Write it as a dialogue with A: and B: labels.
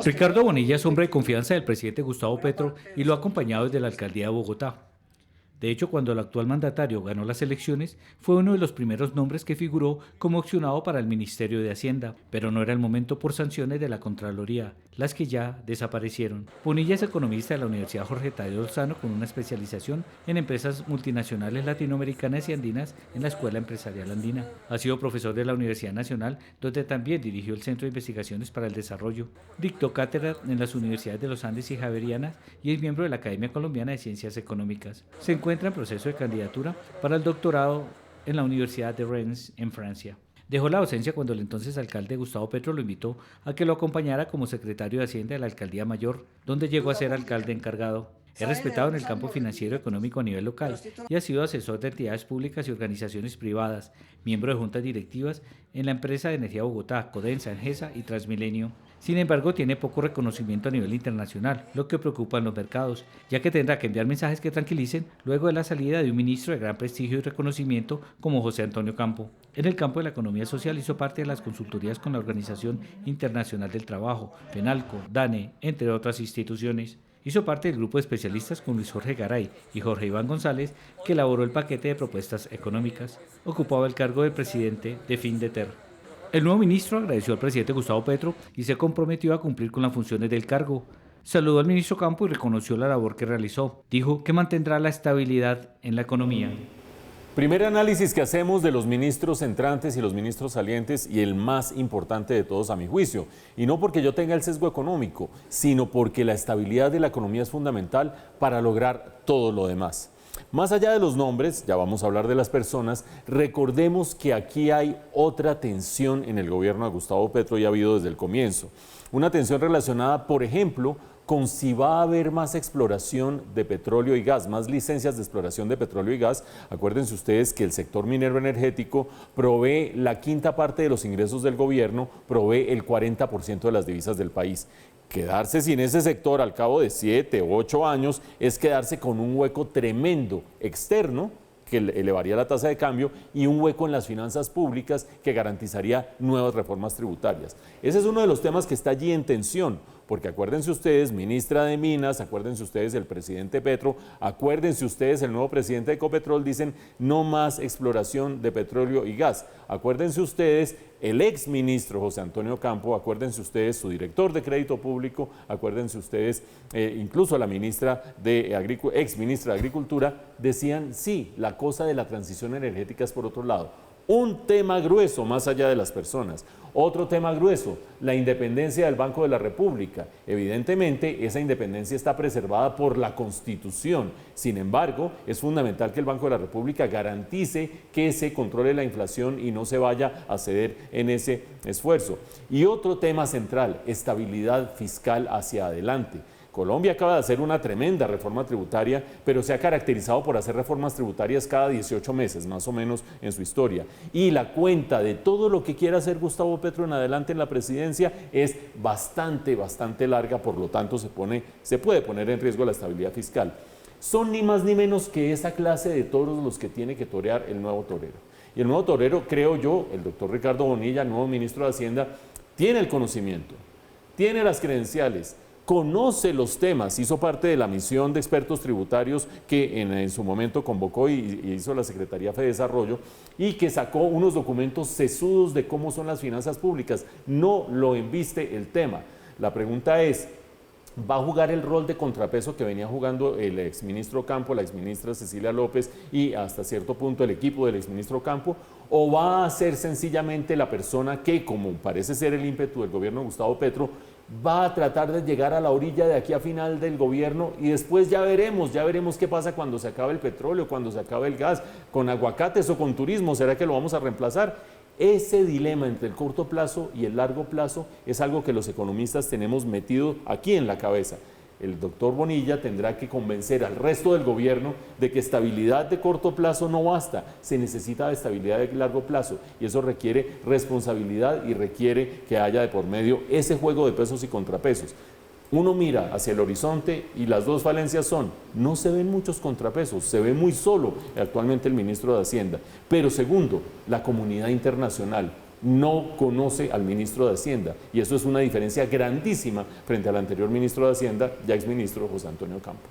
A: Ricardo Bonilla es hombre de confianza del presidente Gustavo Petro y lo ha acompañado desde la alcaldía de Bogotá. De hecho, cuando el actual mandatario ganó las elecciones, fue uno de los primeros nombres que figuró como opcionado para el Ministerio de Hacienda, pero no era el momento por sanciones de la Contraloría, las que ya desaparecieron. Bonilla es economista de la Universidad Jorge Tadeo Lozano con una especialización en empresas multinacionales latinoamericanas y andinas en la Escuela Empresarial Andina. Ha sido profesor de la Universidad Nacional, donde también dirigió el Centro de Investigaciones para el Desarrollo. Dictó cátedra en las universidades de los Andes y Javeriana y es miembro de la Academia Colombiana de Ciencias Económicas. Se encuentra en proceso de candidatura para el doctorado en la Universidad de Rennes, en Francia. Dejó la docencia cuando el entonces alcalde Gustavo Petro lo invitó a que lo acompañara como secretario de Hacienda de la Alcaldía Mayor, donde llegó a ser alcalde encargado. Es respetado en el campo financiero y económico a nivel local y ha sido asesor de entidades públicas y organizaciones privadas, miembro de juntas directivas en la empresa de energía Bogotá, Codensa, Engesa y Transmilenio. Sin embargo, tiene poco reconocimiento a nivel internacional, lo que preocupa en los mercados, ya que tendrá que enviar mensajes que tranquilicen luego de la salida de un ministro de gran prestigio y reconocimiento como José Antonio Campo. En el campo de la economía social hizo parte de las consultorías con la Organización Internacional del Trabajo, FENALCO, DANE, entre otras instituciones. Hizo parte del grupo de especialistas con Luis Jorge Garay y Jorge Iván González, que elaboró el paquete de propuestas económicas. Ocupaba el cargo de presidente de FINDETER. El nuevo ministro agradeció al presidente Gustavo Petro y se comprometió a cumplir con las funciones del cargo. Saludó al ministro Campo y reconoció la labor que realizó. Dijo que mantendrá la estabilidad en la economía.
B: Primer análisis que hacemos de los ministros entrantes y los ministros salientes, y el más importante de todos a mi juicio, y no porque yo tenga el sesgo económico, sino porque la estabilidad de la economía es fundamental para lograr todo lo demás. Más allá de los nombres, ya vamos a hablar de las personas, recordemos que aquí hay otra tensión en el gobierno de Gustavo Petro y ha habido desde el comienzo. Una tensión relacionada, por ejemplo, con si va a haber más exploración de petróleo y gas, más licencias de exploración de petróleo y gas. Acuérdense ustedes que el sector minero energético provee la quinta parte de los ingresos del gobierno, provee el 40% de las divisas del país. Quedarse sin ese sector al cabo de 7 u 8 años es quedarse con un hueco tremendo externo que elevaría la tasa de cambio y un hueco en las finanzas públicas que garantizaría nuevas reformas tributarias. Ese es uno de los temas que está allí en tensión, porque acuérdense ustedes, ministra de Minas, acuérdense ustedes el presidente Petro, acuérdense ustedes el nuevo presidente de Ecopetrol, dicen no más exploración de petróleo y gas. Acuérdense ustedes el ex ministro José Antonio Campo, acuérdense ustedes su director de Crédito Público, acuérdense ustedes incluso la ex ministra de Agricultura, decían sí, la cosa de la transición energética es por otro lado. Un tema grueso más allá de las personas. Otro tema grueso, la independencia del Banco de la República. Evidentemente, esa independencia está preservada por la Constitución. Sin embargo, es fundamental que el Banco de la República garantice que se controle la inflación y no se vaya a ceder en ese esfuerzo. Y otro tema central, estabilidad fiscal hacia adelante. Colombia acaba de hacer una tremenda reforma tributaria, pero se ha caracterizado por hacer reformas tributarias cada 18 meses, más o menos en su historia. Y la cuenta de todo lo que quiera hacer Gustavo Petro en adelante en la presidencia es bastante larga, por lo tanto se puede poner en riesgo la estabilidad fiscal. Son ni más ni menos que esa clase de toros los que tiene que torear el nuevo torero. Y el nuevo torero, creo yo, el doctor Ricardo Bonilla, nuevo ministro de Hacienda, tiene el conocimiento, tiene las credenciales, conoce los temas, hizo parte de la misión de expertos tributarios que en su momento convocó y hizo la Secretaría de Desarrollo y que sacó unos documentos sesudos de cómo son las finanzas públicas. No lo embiste el tema. La pregunta es, ¿va a jugar el rol de contrapeso que venía jugando el exministro Campo, la exministra Cecilia López y hasta cierto punto el equipo del exministro Campo? ¿O va a ser sencillamente la persona que, como parece ser el ímpetu del gobierno de Gustavo Petro, va a tratar de llegar a la orilla de aquí a final del gobierno y después ya veremos qué pasa cuando se acabe el petróleo, cuando se acabe el gas, con aguacates o con turismo? ¿Será que lo vamos a reemplazar? Ese dilema entre el corto plazo y el largo plazo es algo que los economistas tenemos metido aquí en la cabeza. El doctor Bonilla tendrá que convencer al resto del gobierno de que estabilidad de corto plazo no basta, se necesita estabilidad de largo plazo y eso requiere responsabilidad y requiere que haya de por medio ese juego de pesos y contrapesos. Uno mira hacia el horizonte y las dos falencias son, no se ven muchos contrapesos, se ve muy solo actualmente el ministro de Hacienda, pero segundo, la comunidad internacional. no conoce al ministro de Hacienda, y eso es una diferencia grandísima frente al anterior ministro de Hacienda, ya exministro José Antonio Campo.